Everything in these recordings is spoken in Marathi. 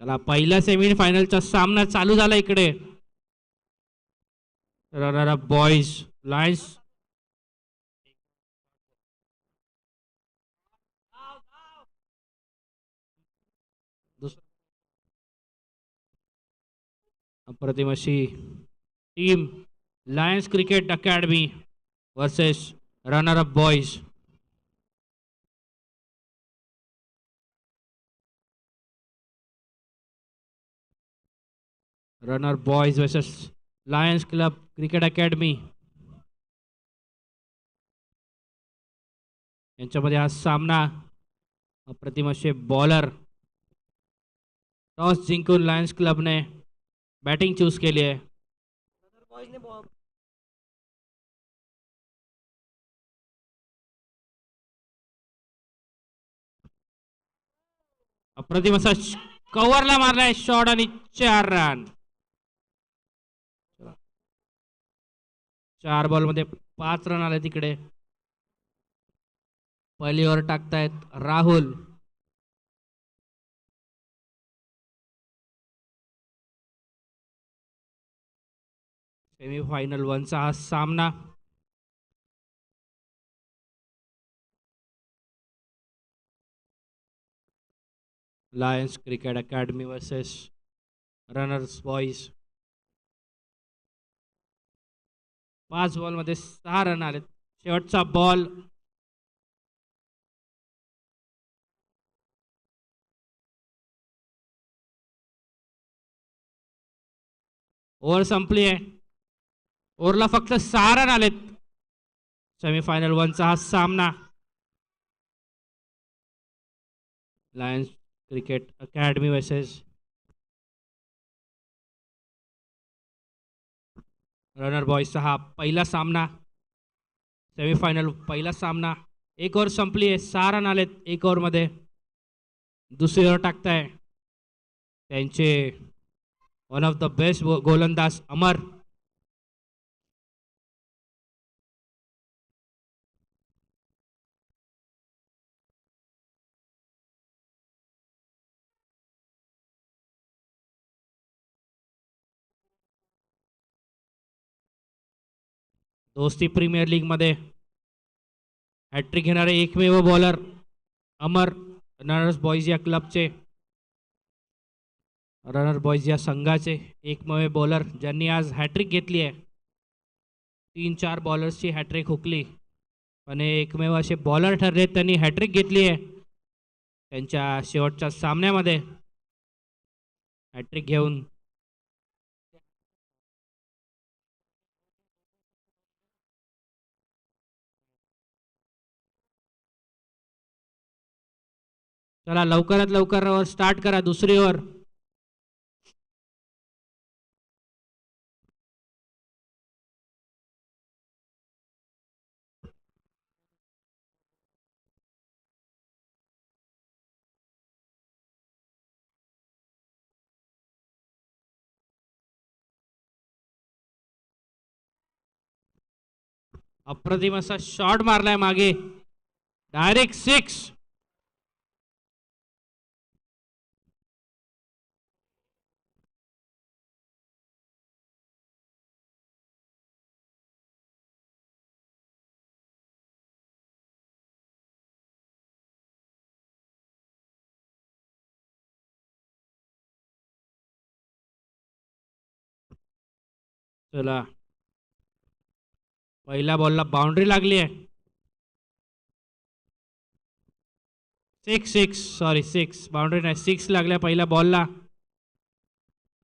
चला पहिल्या सेमीफायनलचा सामना चालू झाला इकडे. रनर अप बॉयज लायन्स अप्रतिम अशी team lions cricket academy versus runner up boys. Runner boys versus lions club cricket academy यांच्यामध्ये हा सामना. अप्रतिम असे बॉलर. टॉस जिंकून लायन्स क्लबने बॅटिंग चूज केली आहे. अप्रतिम असा कव्हरला मारलाय शॉट आणि 4 रन. 4 बॉल मध्ये 5 रन आले तिकडे. पहिली ओव्हर टाकतायत राहुल. सेमीफायनल 1चा हा सामना. Lions cricket academy versus runners boys. 5 ball मध्ये 6 रन आलेत. शेवटचा बॉल. ओव्हर संपली आहे. ओव्हरला फक्त 6 रन आलेत. सेमीफायनल 1चा हा सामना. Lions cricket academy versus runner बॉयजचा हा पहिला सामना. सेमीफायनल पहिला सामना. 1 ओव्हर संपली आहे. 6 रन आलेत 1 ओव्हरमध्ये. दुसरी ओव्हर टाकताय त्यांचे वन ऑफ द बेस्ट गोलंदाज अमर. दोस्ती प्रीमियर लीग मध्ये हॅट्रिक घेणारे एकमेव बॉलर अमर. रनर्स बॉयज या क्लबचे, रनर बॉयज या संघाचे एकमेव बॉलर ज्यांनी आज हॅट्रिक घेतली आहे. 3-4 बॉलर्सची हॅट्रिक हुकली पण एकमेव असे बॉलर ठरले त्यांनी हॅट्रिक घेतली आहे. त्यांच्या शेवटच्या सामन्यामध्ये हॅट्रिक घेऊन चला लवकरात लवकर स्टार्ट करा दुसरी ओव्हर. अप्रतिम असा शॉट मारलाय मागे. डायरेक्ट 6. चला पहिल्या बॉलला बाउंड्री लागली आहे. 6 बाउंड्री नाही 6 लागल्या पहिल्या बॉलला.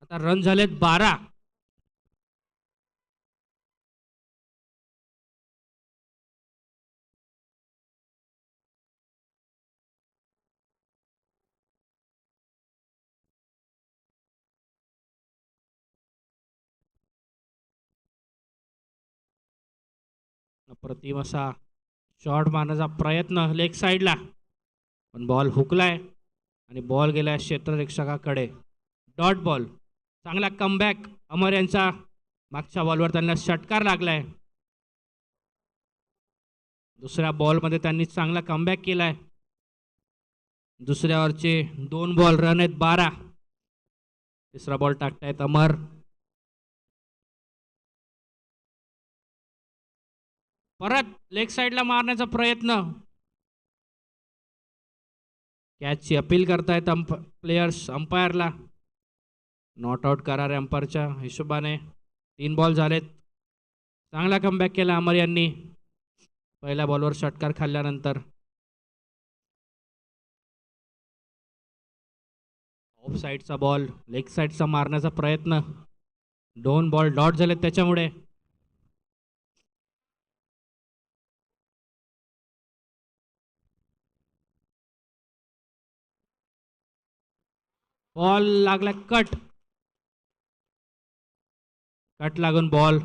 आता रन झालेत 12. अप्रतिम असा शॉट मारण्याचा प्रयत्न लेग साईडला पण बॉल हुकलाय आणि बॉल गेलाय क्षेत्ररक्षकाकडे. Dot ball. चांगला कमबॅक अमर यांचा. मागच्या बॉलवर त्यांना षटकार लागलाय. दुसऱ्या बॉलमध्ये त्यांनी चांगला कमबॅक केलाय. दुसऱ्या ओव्हरचे 2 बॉल रन आहेत 12. तिसरा बॉल टाकतायत अमर. परत लेग साईडला मारण्याचा प्रयत्न. कॅचची अपील करतायत प्लेयर्स अंपायरला. नॉट आउट करार अंपायरच्या हिशोबाने. 3 बॉल झालेत. चांगला कमबॅक केला अमर यांनी पहिल्या बॉलवर षटकार खाल्ल्यानंतर. ऑफ साईडचा बॉल लेग साईडचा मारण्याचा प्रयत्न. 2 बॉल डॉट झालेत त्याच्यामुळे. बॉल लागला कट. कट लागून बॉल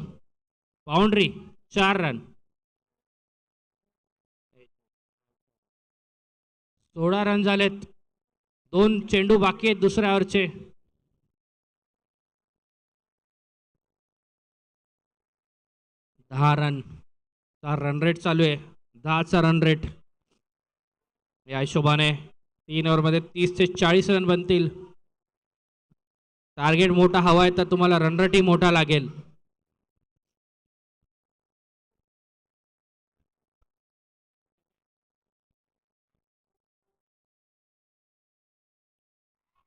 बाउंड्री. 4 रन. 16 रन झालेत. 2 चेंडू बाकी आहेत दुसऱ्या ओव्हरचे. 10 रन. रन रेट चालू आहे. 10चा रन रेट. या हिशोबाने 3 ओव्हरमध्ये 30 ते 40 रन बनतील. टार्गेट मोठा हवा आहे तर तुम्हाला रन रेटही मोठा लागेल.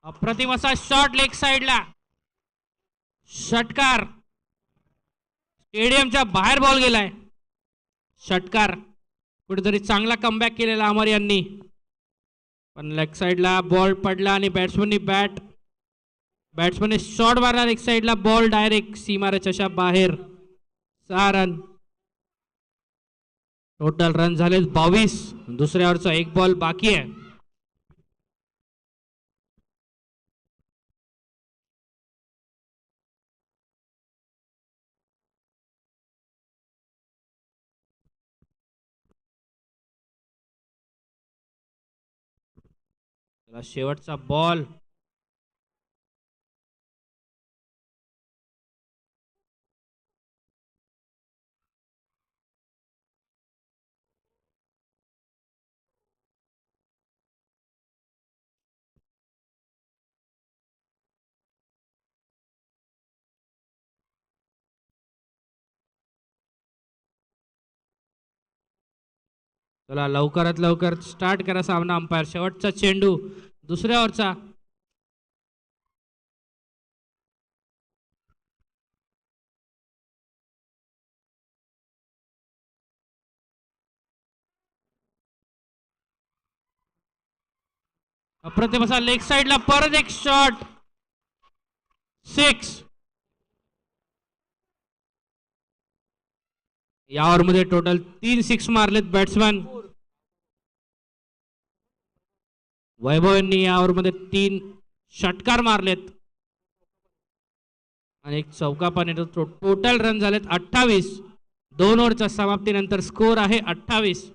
अप्रतिम असा शॉट लेग साइडला. षटकार. स्टेडियमच्या बाहेर बॉल गेलाय. षटकार. कुठेतरी चांगला कमबॅक केलेला अमर यांनी. पण लेग साइडला बॉल पडला आणि बॅट्समनने शॉट मारला लेग साइडला. बॉल डायरेक्ट सीमारेषेच्या बाहेर. 6 रन. टोटल रन झाले 22. दुसऱ्या ओव्हरचा 1 बॉल बाकी आहे. शेवटचा बॉल. चला लवकरात लवकर स्टार्ट करा सामना अंपायर. शेवटचा चेंडू दुसऱ्या ओव्हरचा. अप्रतिम असा लेग साइडला परत एक शॉट. 6. या ओव्हरमध्ये टोटल 3 सिक्स मारलेत बॅट्समॅन. वैभव यांनी या ओव्हरमध्ये 3 षटकार मारलेत आणि एक चौका पण येतो. टोटल रन झालेत 28. 2 ओव्हरच्या समाप्तीनंतर स्कोर आहे 28.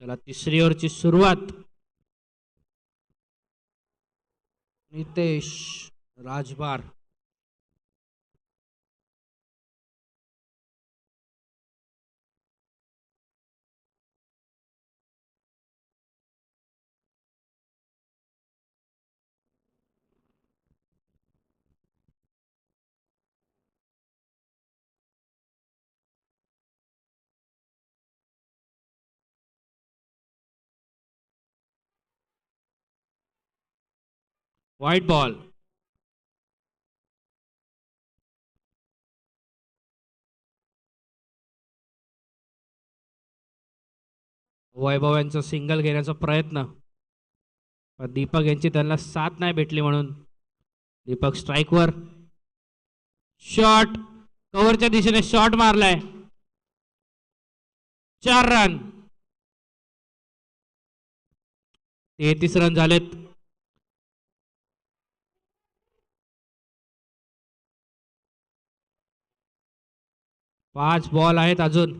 चला तिसरी ओव्हरची सुरुवात. नितेश राजबार. White ball. वैभव यांचा सिंगल घेण्याचा प्रयत्न, पण दीपक यांची त्यांना साथ नाही भेटली म्हणून दीपक स्ट्राईकवर. शॉट कव्हरच्या दिशेने शॉट मारलाय. 4 रन. 33 रन झालेत. पाच बॉल आहेत अजून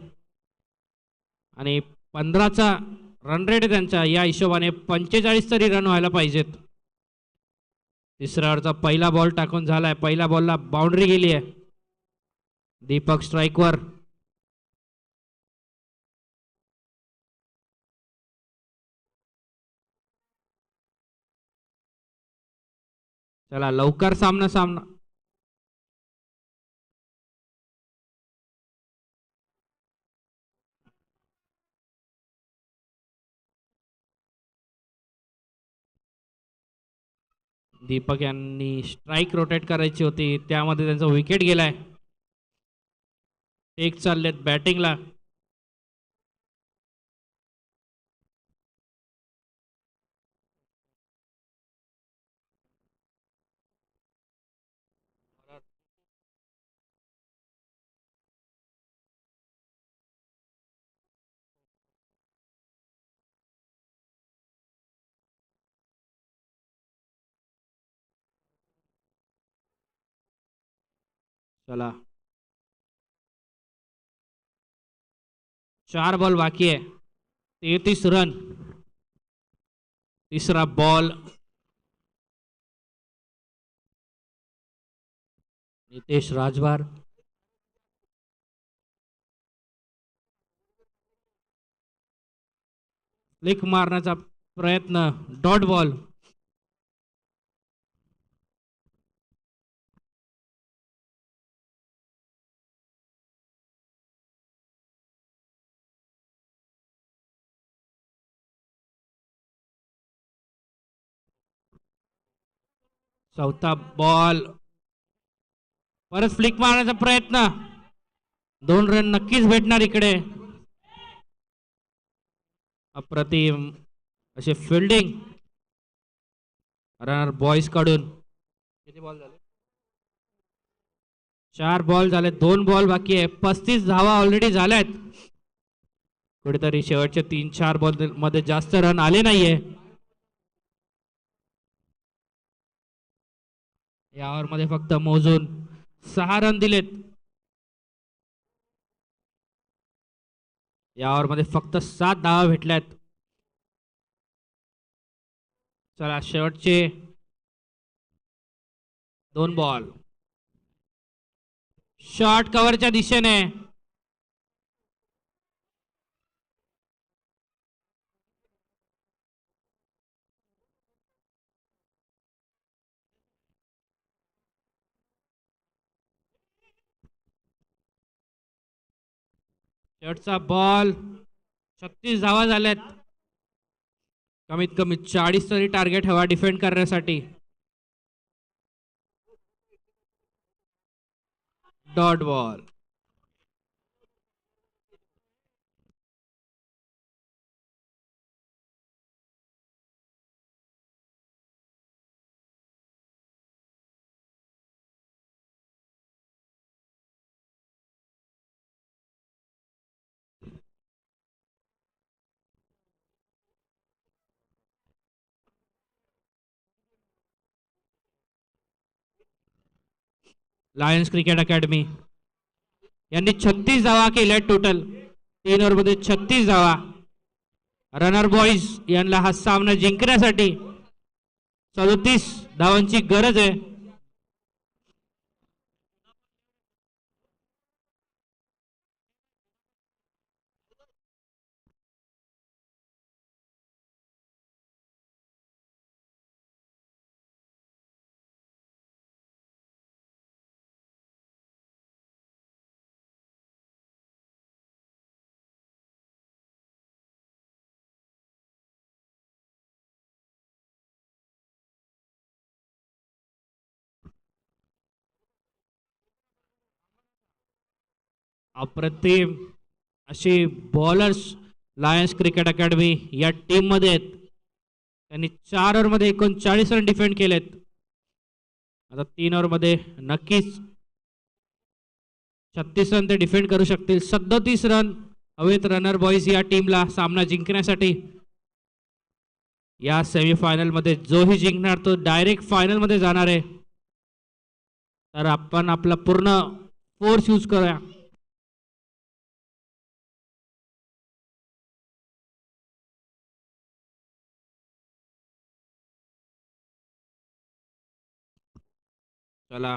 आणि 15चा रन रेट त्यांच्या, या हिशोबाने 45 तरी रन व्हायला पाहिजेत. तिसऱ्या ओव्हरचा पहिला बॉल टाकून झालाय. पहिल्या बॉलला बाउंड्री गेली आहे. दीपक स्ट्राईकवर. चला लवकर सामना सामना. दीपक यांनी स्ट्राईक रोटेट करायची होती, त्यामध्ये त्यांचा विकेट गेलाय. एक चाललेत बॅटिंगला. चला 4 बॉल बाकी आहे. 33 रन. तिसरा बॉल. नितेश राजभार. फ्लिक मारण्याचा प्रयत्न. Dot ball. चौथा बॉल. परत फ्लिक मारण्याचा प्रयत्न. 2 रन नक्कीच भेटणार इकडे. अप्रतिम असे फिल्डिंग रनर बॉईज कडून. किती बॉल झाले? 4 बॉल झाले. 2 बॉल बाकी आहे. 35 धावा ऑलरेडी झाल्यात. कुठेतरी शेवटच्या 3-4 बॉल मध्ये जास्त रन आले नाहीये. या ओव्हर मध्ये फक्त मोजून 6 रन दिलेत. या ओव्हर मध्ये फक्त 7 धावा भेटल्यात. चला शेवटचे 2 बॉल. शॉर्ट कव्हरच्या दिशेने. शेवटचा बॉल. 36 धावा झाल्यात. कमीत कमी 40 तरी टार्गेट हवा डिफेंड करण्यासाठी. Dot ball. Lions cricket academy यांनी 36 धावा केल्या टोटल. 3 ओव्हर मध्ये 36 धावा. रनर बॉईज यांना हा सामना जिंकण्यासाठी 37 धावांची गरज आहे. अप्रतिम असे बॉलर्स लायन्स क्रिकेट अकॅडमी या टीम मध्ये आहेत. त्यांनी 4 ओव्हरमध्ये 39 रन डिफेंड केलेत. आता 3 ओव्हरमध्ये नक्कीच 36 रन ते डिफेंड करू शकतील. 37 रन हवेत रनर बॉईज या टीमला सामना जिंकण्यासाठी. या सेमीफायनल मध्ये जोही जिंकणार तो डायरेक्ट फायनल मध्ये जाणार आहे. तर आपण आपला पूर्ण फोर्स यूज करूया. चला,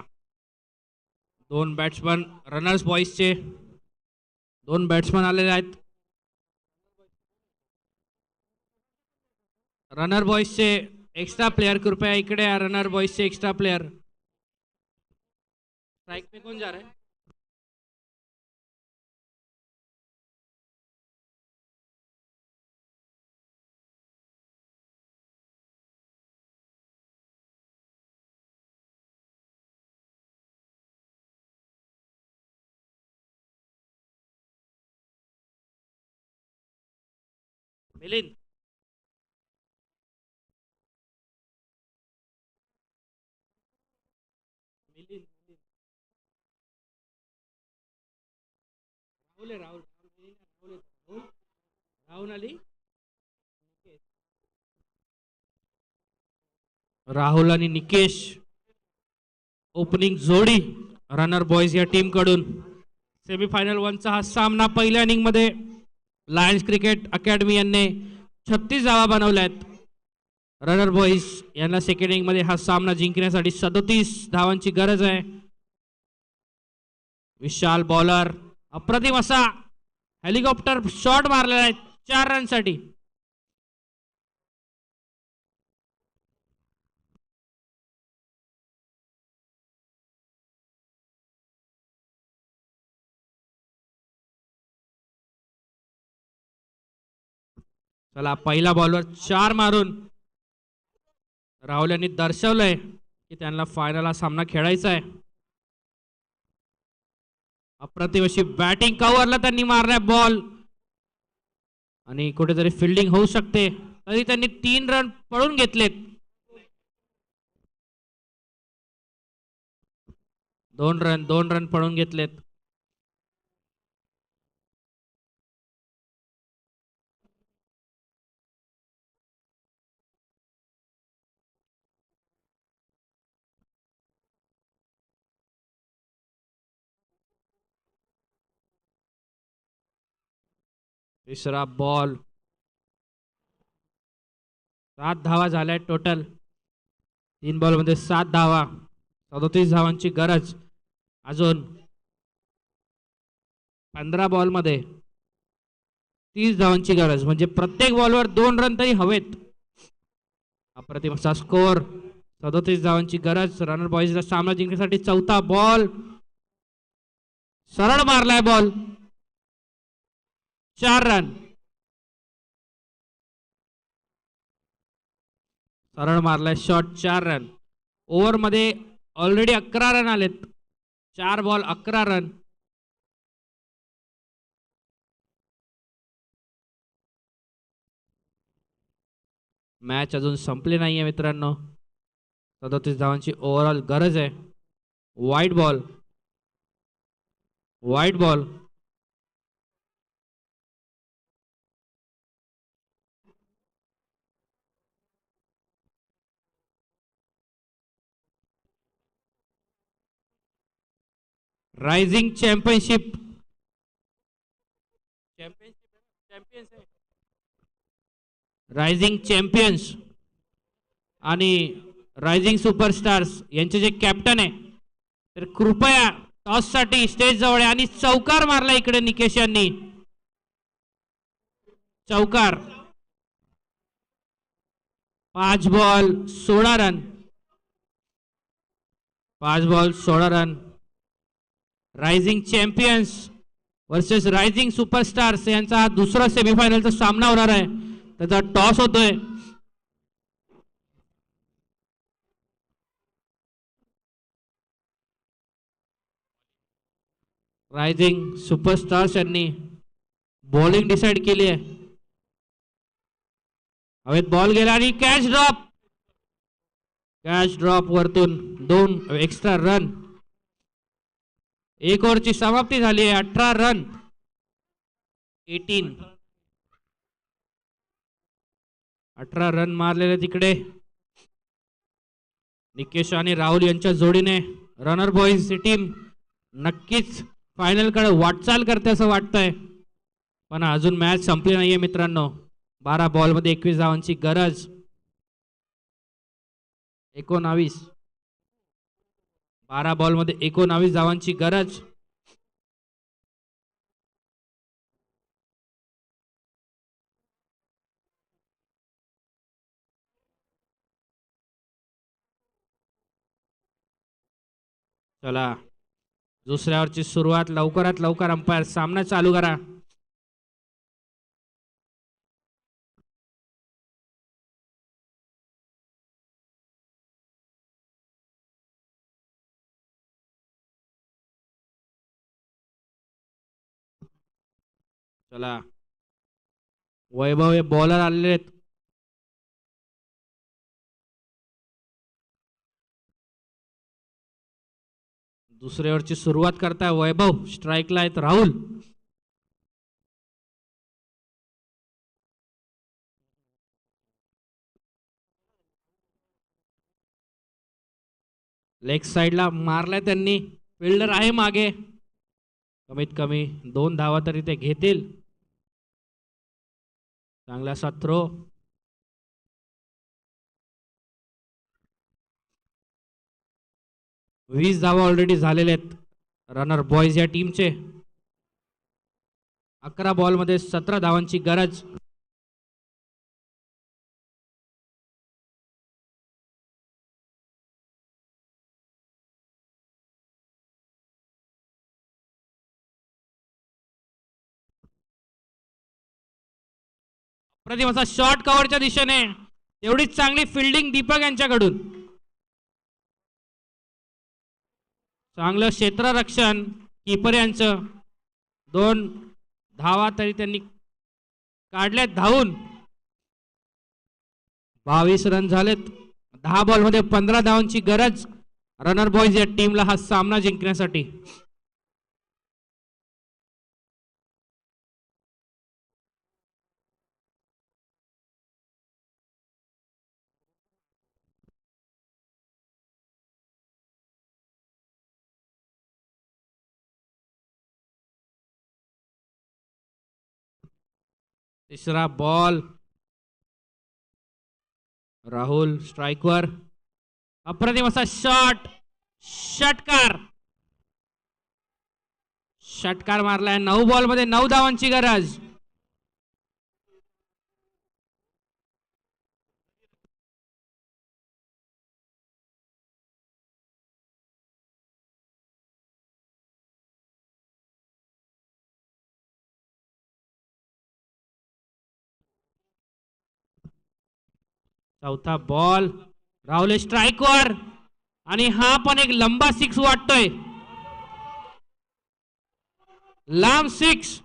2 बॅट्समन रनर्स बॉईजचे 2 बॅट्समन आलेले आहेत. रनर बॉईजचे एक्स्ट्रा प्लेयर कृपया इकडे या. रनर बॉईजचे एक्स्ट्रा प्लेयर. स्ट्राइक पे कौन जा रहा है? मिलिंद. मिलिंद. राहुल आहे. राहुल. राहुल. राहुल अली. राहुल आणि निकेश ओपनिंग जोडी रनर बॉईज या टीम कडून. सेमीफायनल 1चा हा सामना पहिल्या इनिंग मध्ये लायन्स क्रिकेट अकॅडमी यांनी 36 धावा बनवल्या आहेत. रनर बॉईज यांना सेकंड इनिंग मध्ये हा सामना जिंकण्यासाठी 37 धावांची गरज आहे. विशाल बॉलर अप्रतिम असा हेलिकॉप्टर शॉट मारलेला आहे 4 रनसाठी. चला, पहिला बॉलवर 4 मारून राहुल यांनी दर्शवलंय की त्यांना फायनल हा सामना खेळायचा आहे. अप्रतिम अशी बॅटिंग कव्हरला त्यांनी मारलाय बॉल आणि कुठेतरी फिल्डिंग होऊ शकते. तरी त्यांनी 3 रन पळून घेतलेत. 2 रन पळून घेतलेत. तिसरा बॉल. 7 धावा झाल्या टोटल. 3 बॉल मध्ये 7 धावा. 37 धावांची गरज. अजून 15 बॉल मध्ये 30 धावांची गरज. म्हणजे प्रत्येक बॉलवर 2 रन तरी हवेत. अप्रतिम असा स्कोर. 37 धावांची गरज रनर बॉईजला सामना जिंकण्यासाठी. चौथा बॉल सरळ मारलाय बॉल. 4 रन. सरळ मारलाय शॉट. 4 रन. ओव्हर मध्ये ऑलरेडी 11 रन आलेत. 4 बॉल 11 रन. मॅच अजून संपली नाहीये मित्रांनो. 37 धावांची ओव्हरऑल गरज आहे. वाईट बॉल. वाईट ball. Rising championship. Rising champions आणि रायझिंग सुपरस्टार्स यांचे जे कॅप्टन आहे तर कृपया टॉस साठी स्टेज जवळ. आणि चौकार मारला इकडे निकेश यांनी. चौकार. 5 ball 16 run. 5 ball 16 run. Rising champions versus rising superstars यांचा हा दुसरा सेमीफायनलचा सामना होणार आहे. त्याचा टॉस होतोय. रायझिंग सुपरस्टार्स यांनी बॉलिंग डिसाइड केली आहे. हवेत बॉल गेला आणि कॅच ड्रॉप वरतून 2 एक्स्ट्रा रन. एक ओव्हरची समाप्ती झाली आहे. 18 रन 18. 18 रन मारलेले तिकडे निकेश आणि राहुल यांच्या जोडीने रनर बॉईज ची टीम नक्कीच फायनल कडे वाटचाल करते असं वाटतंय. पण अजून मॅच संपली नाहीये मित्रांनो. 12 बॉल मध्ये 21 धावांची गरज. 19 12 बॉल मध्ये 19 धावांची गरज. चला दुसऱ्या ओव्हरची सुरुवात लवकरात लवकर अंपायर सामना चालू करा. चला वैभव हे बॉलर आलेले आहेत. दुसऱ्या ओव्हरची सुरुवात करताय वैभव. स्ट्राईकला आहेत राहुल. लेग साइडला मारलाय त्यांनी. फिल्डर आहे मागे. कमीत कमी 2 धावा तरी ते घेतील. चांगला असा थ्रो. 20 धावा ऑलरेडी झालेले आहेत रनर बॉईज या टीमचे. 11 बॉल मध्ये 17 धावांची गरज. प्रतिम शॉर्ट कव्हरच्या दिशेने तेवढीच चांगली फिल्डिंग दीपक यांच्याकडून. चांगलं क्षेत्ररक्षण कीपर यांचं. 2 धावा तरी त्यांनी काढल्यात धावून. 22 रन झालेत. 10 बॉल मध्ये 15 धावांची गरज रनर बॉईज या टीमला हा सामना जिंकण्यासाठी. तिसरा बॉल. राहुल स्ट्राइकवर. अप्रतिम असा शॉट. षटकार मारलाय. 9 बॉल मध्ये 9 धावांची गरज. चौथा बॉल. राहुल स्ट्राइकवर आणि हा पण एक लंबा 6 वाटतोय. लांब 6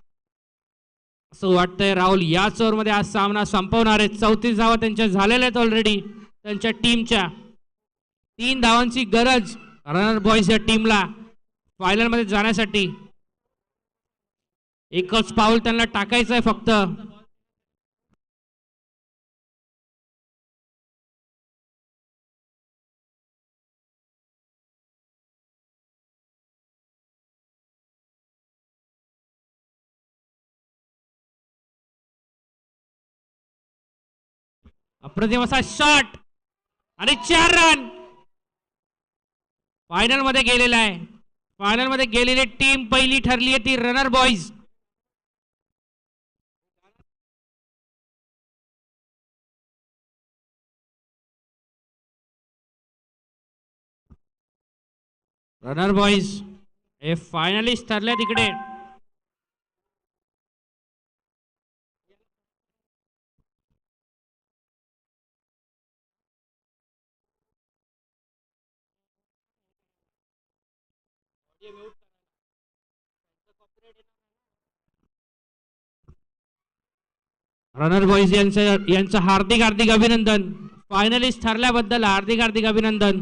असं वाटतंय. राहुल याच ओव्हर मध्ये आज सामना संपवणार आहेत. 34 धावा त्यांच्या झालेल्या आहेत ऑलरेडी त्यांच्या टीमच्या. 3 धावांची गरज रनर बॉईज या टीमला फायनल मध्ये जाण्यासाठी. एकच पाऊल त्यांना टाकायचं आहे फक्त. अप्रतिम असा शॉट आणि 4 रन. फायनल मध्ये गेलेला आहे. फायनल मध्ये गेलेली टीम पहिली ठरली आहे ती रनर बॉईज. रनर बॉईज हे फायनलिस्ट ठरले तिकडे. रनर बॉईज यांचं हार्दिक हार्दिक अभिनंदन. फायनलिस्ट ठरल्याबद्दल हार्दिक हार्दिक अभिनंदन.